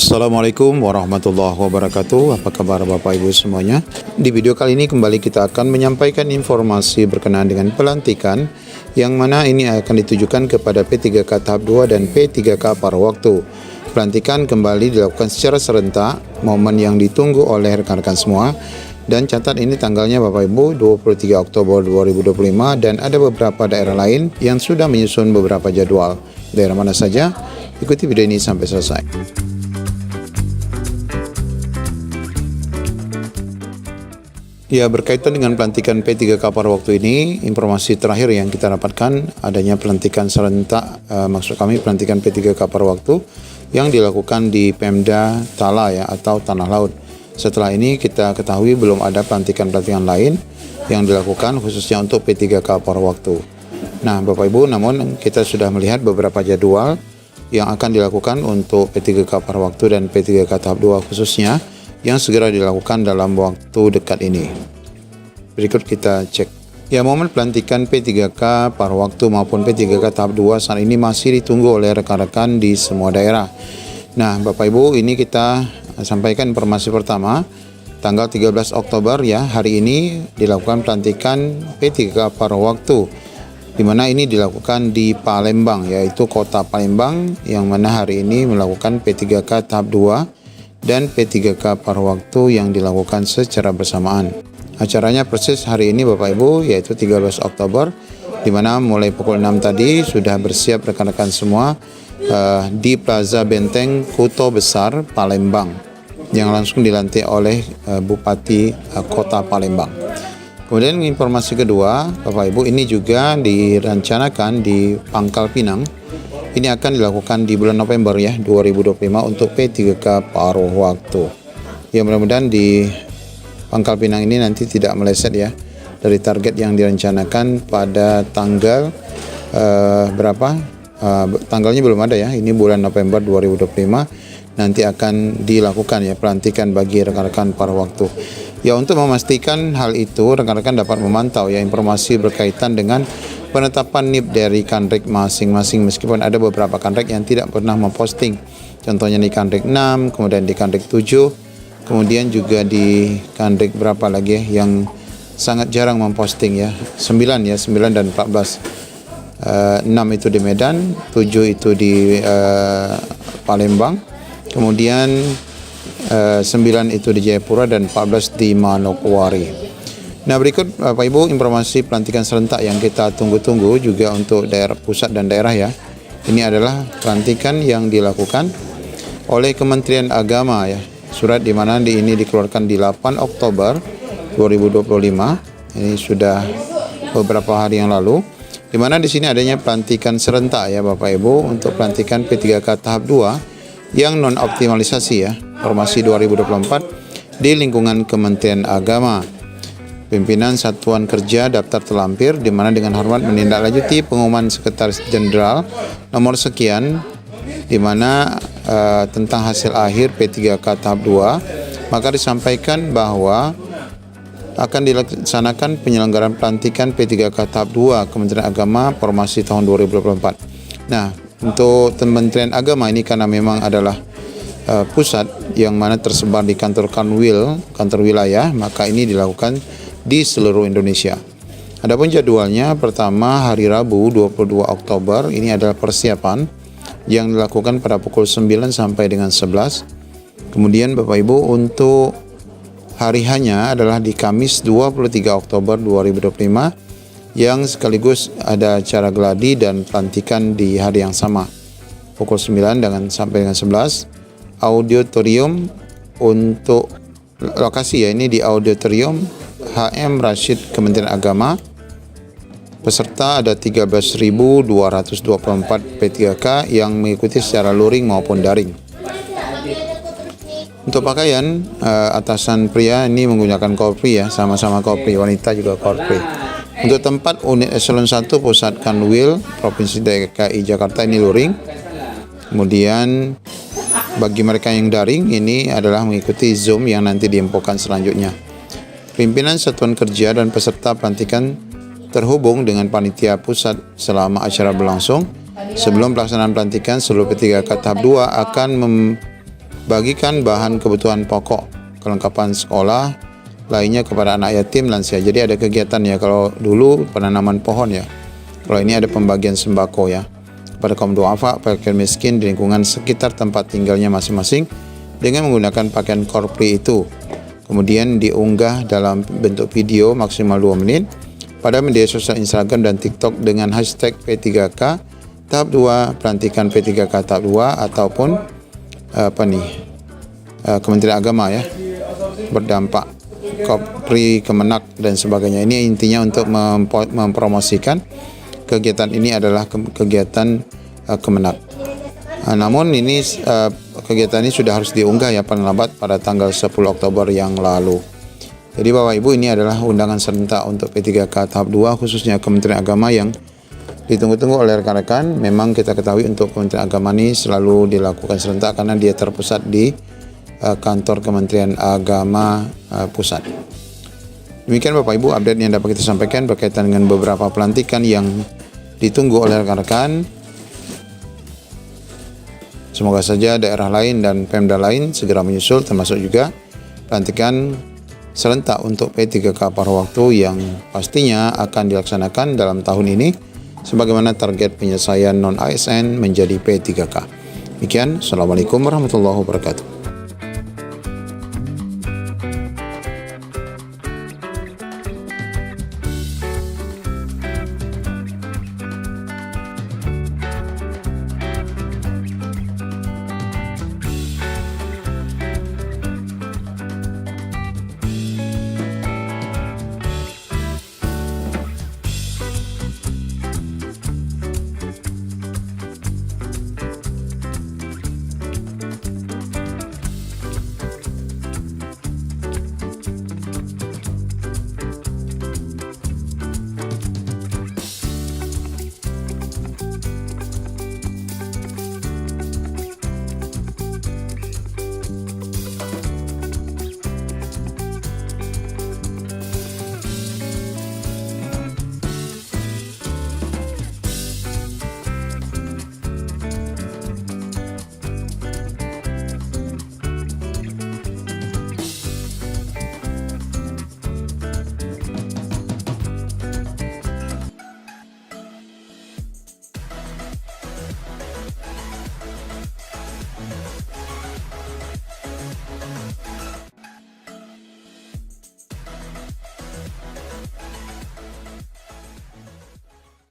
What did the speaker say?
Assalamualaikum warahmatullahi wabarakatuh. Apa kabar Bapak Ibu semuanya? Di video kali ini kembali kita akan menyampaikan informasi berkenaan dengan pelantikan, yang mana ini akan ditujukan kepada P3K tahap 2 dan P3K paruh waktu. Pelantikan kembali dilakukan secara serentak, momen yang ditunggu oleh rekan-rekan semua. Dan catat ini tanggalnya Bapak Ibu 23 Oktober 2025, dan ada beberapa daerah lain yang sudah menyusun beberapa jadwal. Daerah mana saja? Ikuti video ini sampai selesai. Ya, berkaitan dengan pelantikan P3K paruh waktu ini, informasi terakhir yang kita dapatkan adanya pelantikan serentak, maksud kami pelantikan P3K paruh waktu yang dilakukan di Pemda Tala ya, atau Tanah Laut. Setelah ini kita ketahui belum ada pelantikan-pelantikan lain yang dilakukan khususnya untuk P3K paruh waktu. Nah, Bapak Ibu, namun kita sudah melihat beberapa jadwal yang akan dilakukan untuk P3K paruh waktu dan P3K tahap 2 khususnya, yang segera dilakukan dalam waktu dekat ini. Berikut kita cek. Ya, momen pelantikan P3K paruh waktu maupun P3K tahap 2 saat ini masih ditunggu oleh rekan-rekan di semua daerah. Nah, Bapak Ibu, ini kita sampaikan informasi pertama. Tanggal 13 Oktober ya, hari ini dilakukan pelantikan P3K paruh waktu, di mana ini dilakukan di Palembang, yaitu kota Palembang, yang mana hari ini melakukan P3K tahap 2 dan P3K paruh waktu yang dilakukan secara bersamaan. Acaranya persis hari ini Bapak Ibu, yaitu 13 Oktober, di mana mulai pukul 6 tadi sudah bersiap rekan-rekan semua di Plaza Benteng Kuto Besar Palembang, yang langsung dilantik oleh Bupati Kota Palembang. Kemudian informasi kedua Bapak Ibu, ini juga direncanakan di Pangkal Pinang. Ini akan dilakukan di bulan November ya 2025 untuk P3K paruh waktu. Ya, mudah-mudahan di Pangkal Pinang ini nanti tidak meleset ya dari target yang direncanakan pada tanggal berapa? Tanggalnya belum ada ya. Ini bulan November 2025 nanti akan dilakukan ya pelantikan bagi rekan-rekan paruh waktu. Ya, untuk memastikan hal itu rekan-rekan dapat memantau ya informasi berkaitan dengan penetapan NIP dari Kanrek masing-masing, meskipun ada beberapa Kanrek yang tidak pernah memposting. Contohnya di Kanrek 6, kemudian di Kanrek 7, kemudian juga di Kanrek berapa lagi yang sangat jarang memposting ya. 9 dan 14. 6 itu di Medan, 7 itu di Palembang, kemudian 9 itu di Jayapura, dan 14 di Manokwari. Nah, berikut Bapak Ibu informasi pelantikan serentak yang kita tunggu-tunggu juga untuk daerah pusat dan daerah ya. Ini adalah pelantikan yang dilakukan oleh Kementerian Agama ya. Surat di mana ini dikeluarkan di 8 Oktober 2025. Ini sudah beberapa hari yang lalu. Di mana di sini adanya pelantikan serentak ya Bapak Ibu untuk pelantikan P3K tahap 2 yang non optimalisasi ya. Formasi 2024 di lingkungan Kementerian Agama. Pimpinan Satuan Kerja daftar terlampir, di mana dengan hormat menindaklanjuti pengumuman Sekretaris Jenderal nomor sekian, di mana tentang hasil akhir P3K tahap 2, maka disampaikan bahwa akan dilaksanakan penyelenggaraan pelantikan P3K tahap 2 Kementerian Agama Formasi tahun 2024. Nah, untuk Kementerian Agama ini karena memang adalah pusat yang mana tersebar di kantor Kanwil, kantor wilayah, maka ini dilakukan di seluruh Indonesia. Adapun jadwalnya, pertama hari Rabu 22 Oktober ini adalah persiapan yang dilakukan pada pukul 9 sampai dengan 11. Kemudian Bapak Ibu untuk hari hanya adalah di Kamis 23 Oktober 2025, yang sekaligus ada acara gladi dan pelantikan di hari yang sama pukul 9 sampai dengan 11. Auditorium untuk lokasi ya, ini di Auditorium HM Rashid Kementerian Agama. Peserta ada 13.224 P3K yang mengikuti secara luring maupun daring. Untuk pakaian, atasan pria ini menggunakan korpri ya, sama-sama korpri, wanita juga korpri. Untuk tempat unit eselon 1 Pusat Kanwil Provinsi DKI Jakarta ini luring. Kemudian bagi mereka yang daring ini adalah mengikuti Zoom yang nanti diinfokan selanjutnya. Pimpinan Satuan Kerja dan peserta pelantikan terhubung dengan panitia pusat selama acara berlangsung. Sebelum pelaksanaan pelantikan, seluruh P3K tahap 2 akan bagikan bahan kebutuhan pokok, kelengkapan sekolah lainnya kepada anak yatim lansia. Jadi ada kegiatan ya, kalau dulu penanaman pohon ya, kalau ini ada pembagian sembako ya kepada kaum duafa, fakir miskin di lingkungan sekitar tempat tinggalnya masing-masing dengan menggunakan pakaian korpri itu. Kemudian diunggah dalam bentuk video maksimal 2 menit pada media sosial Instagram dan TikTok dengan hashtag P3K tahap 2, pelantikan P3K tahap 2 ataupun Kementerian Agama ya, berdampak Kopri, Kemenak dan sebagainya. Ini intinya untuk mempromosikan kegiatan ini adalah kegiatan Kemenak. Namun ini kegiatan ini sudah harus diunggah ya paling lambat pada tanggal 10 Oktober yang lalu. Jadi Bapak Ibu, ini adalah undangan serentak untuk P3K tahap 2 khususnya Kementerian Agama yang ditunggu-tunggu oleh rekan-rekan. Memang kita ketahui untuk Kementerian Agama ini selalu dilakukan serentak karena dia terpusat di kantor Kementerian Agama pusat. Demikian Bapak Ibu update yang dapat kita sampaikan berkaitan dengan beberapa pelantikan yang ditunggu oleh rekan-rekan. Semoga saja daerah lain dan Pemda lain segera menyusul, termasuk juga pelantikan serentak untuk P3K paruh waktu yang pastinya akan dilaksanakan dalam tahun ini sebagaimana target penyelesaian non-ASN menjadi P3K. Demikian, Assalamualaikum warahmatullahi wabarakatuh.